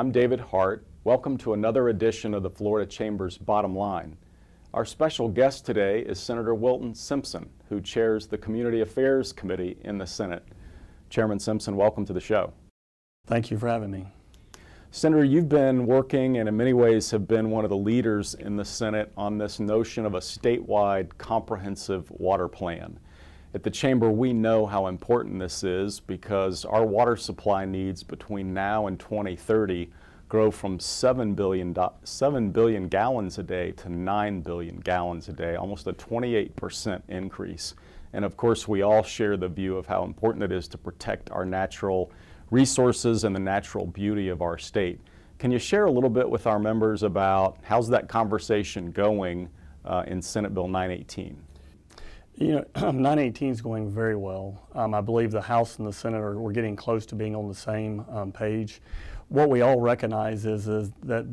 I'm David Hart. Welcome to another edition of the Florida Chamber's Bottom Line. Our special guest today is Senator Wilton Simpson, who chairs the Community Affairs Committee in the Senate. Chairman Simpson, welcome to the show. Thank you for having me. Senator, you've been working and in many ways have been one of the leaders in the Senate on this notion of a statewide comprehensive water plan. At the Chamber, we know how important this is because our water supply needs between now and 2030 grow from 7 billion gallons a day to 9 billion gallons a day, almost a 28% increase. And of course, we all share the view of how important it is to protect our natural resources and the natural beauty of our state. Can you share a little bit with our members about how's that conversation going in Senate Bill 918? You know, 918 is going very well. I believe the House and the Senate we're getting close to being on the same page. What we all recognize is that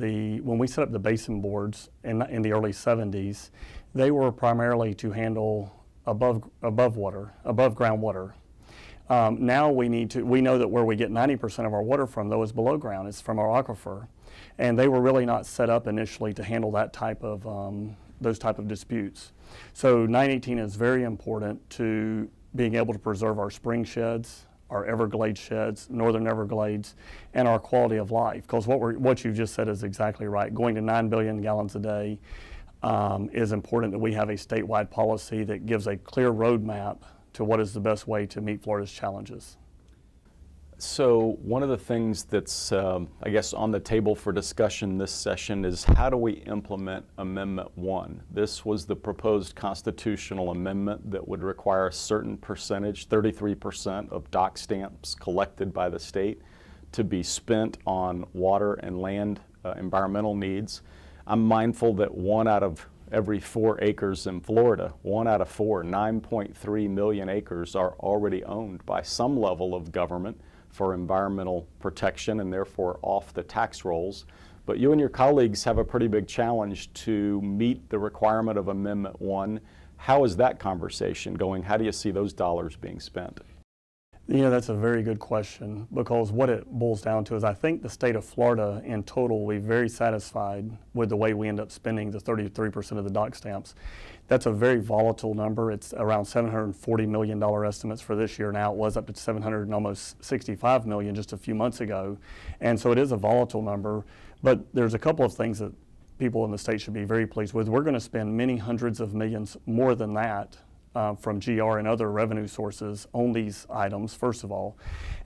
when we set up the basin boards in the early 70s, they were primarily to handle above ground water. Now we know that where we get 90% of our water from, though, is below ground. It's from our aquifer, and they were really not set up initially to handle that type of those type of disputes. So 918 is very important to being able to preserve our spring sheds, our Everglades sheds, northern Everglades, and our quality of life. Because what you've just said is exactly right. Going to 9 billion gallons a day is important that we have a statewide policy that gives a clear roadmap to what is the best way to meet Florida's challenges. So one of the things that's, I guess, on the table for discussion this session is how do we implement Amendment 1? This was the proposed constitutional amendment that would require a certain percentage, 33% of dock stamps collected by the state, to be spent on water and land environmental needs. I'm mindful that 1 out of every 4 acres in Florida, 1 out of 4, 9.3 million acres are already owned by some level of government for environmental protection and therefore off the tax rolls. But you and your colleagues have a pretty big challenge to meet the requirement of Amendment 1. How is that conversation going? How do you see those dollars being spent? You know, that's a very good question, because what it boils down to is I think the state of Florida in total will be very satisfied with the way we end up spending the 33% of the dock stamps. That's a very volatile number. It's around $740 million estimates for this year. Now it was up to $765 million just a few months ago. And so it is a volatile number, but there's a couple of things that people in the state should be very pleased with. We're going to spend many hundreds of millions more than that from GR and other revenue sources on these items, first of all.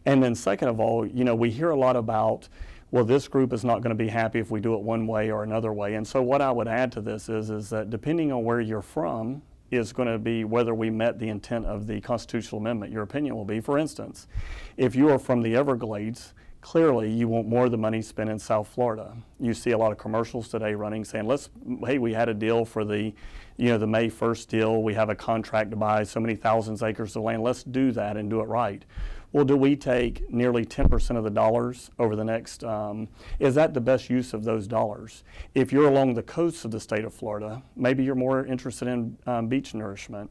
And then second of all, you know, we hear a lot about, well, this group is not going to be happy if we do it one way or another way. And so what I would add to this is that depending on where you're from is going to be whether we met the intent of the constitutional amendment. Your opinion will be, for instance, if you are from the Everglades, clearly you want more of the money spent in South Florida. You see a lot of commercials today running saying, hey, we had a deal for the May 1st deal. We have a contract to buy so many thousands acres of land. Let's do that and do it right. Well, do we take nearly 10% of the dollars over the next, is that the best use of those dollars? If you're along the coast of the state of Florida, maybe you're more interested in beach nourishment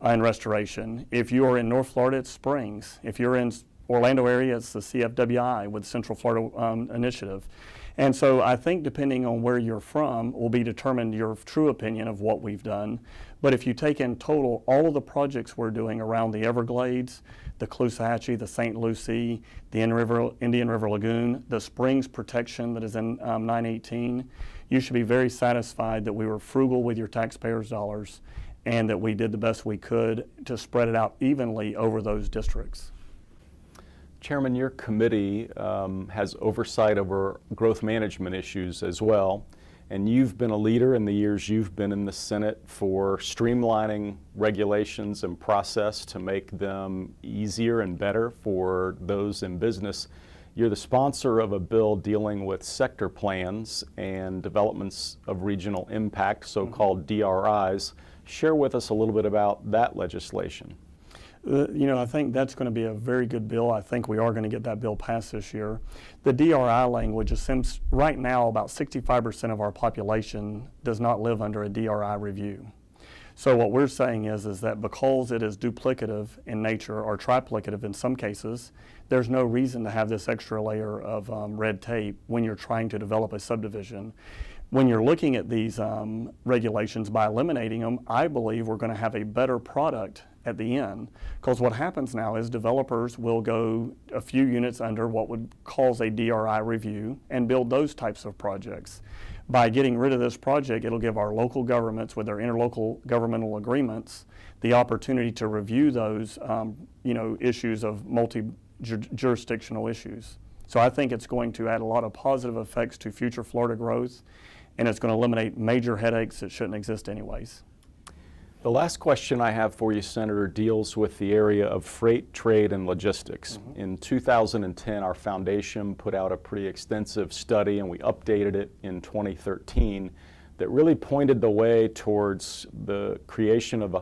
and restoration. If you are in North Florida, it's springs. If you're in Orlando area, it's the CFWI with Central Florida Initiative. And so I think depending on where you're from will be determined your true opinion of what we've done. But if you take in total all of the projects we're doing around the Everglades, the Caloosahatchee, the St. Lucie, the Indian River Lagoon, the springs protection that is in 918, you should be very satisfied that we were frugal with your taxpayers' dollars and that we did the best we could to spread it out evenly over those districts. Chairman, your committee has oversight over growth management issues as well, and you've been a leader in the years you've been in the Senate for streamlining regulations and process to make them easier and better for those in business. You're the sponsor of a bill dealing with sector plans and developments of regional impact, so-called DRIs. Share with us a little bit about that legislation. You know, I think that's going to be a very good bill. I think we are going to get that bill passed this year. The DRI language assumes right now about 65% of our population does not live under a DRI review. So what we're saying is that because it is duplicative in nature or triplicative in some cases, there's no reason to have this extra layer of red tape when you're trying to develop a subdivision. When you're looking at these regulations, by eliminating them, I believe we're going to have a better product at the end. Because what happens now is developers will go a few units under what would cause a DRI review and build those types of projects. By getting rid of this project, it'll give our local governments with their interlocal governmental agreements the opportunity to review those issues of multi-jurisdictional issues. So I think it's going to add a lot of positive effects to future Florida growth, and it's going to eliminate major headaches that shouldn't exist anyways. The last question I have for you, Senator, deals with the area of freight, trade, and logistics. In 2010, our foundation put out a pretty extensive study, and we updated it in 2013, that really pointed the way towards the creation of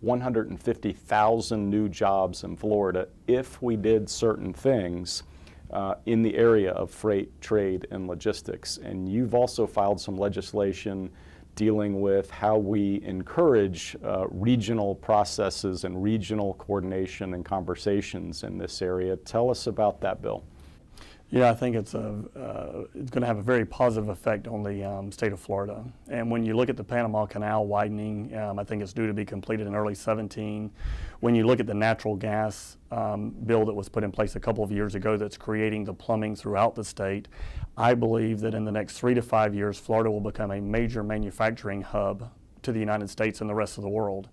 150,000 new jobs in Florida if we did certain things in the area of freight, trade, and logistics. And you've also filed some legislation dealing with how we encourage regional processes and regional coordination and conversations in this area. Tell us about that bill. Yeah, I think it's going to have a very positive effect on the state of Florida. And when you look at the Panama Canal widening, I think it's due to be completed in early 17. When you look at the natural gas bill that was put in place a couple of years ago that's creating the plumbing throughout the state, I believe that in the next 3 to 5 years, Florida will become a major manufacturing hub to the United States and the rest of the world.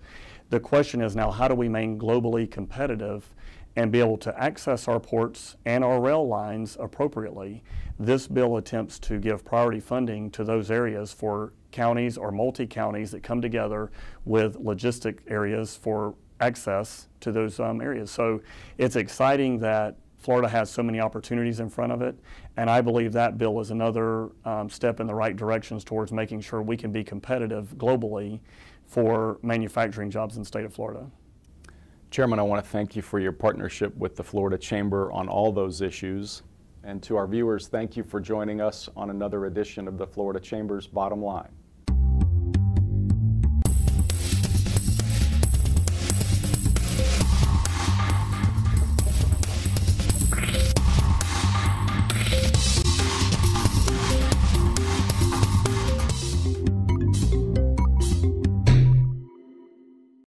The question is now, how do we remain globally competitive and be able to access our ports and our rail lines appropriately? This bill attempts to give priority funding to those areas for counties or multi-counties that come together with logistic areas for access to those areas. So it's exciting that Florida has so many opportunities in front of it, and I believe that bill is another step in the right directions towards making sure we can be competitive globally for manufacturing jobs in the state of Florida. Chairman, I want to thank you for your partnership with the Florida Chamber on all those issues. And to our viewers, thank you for joining us on another edition of the Florida Chamber's Bottom Line.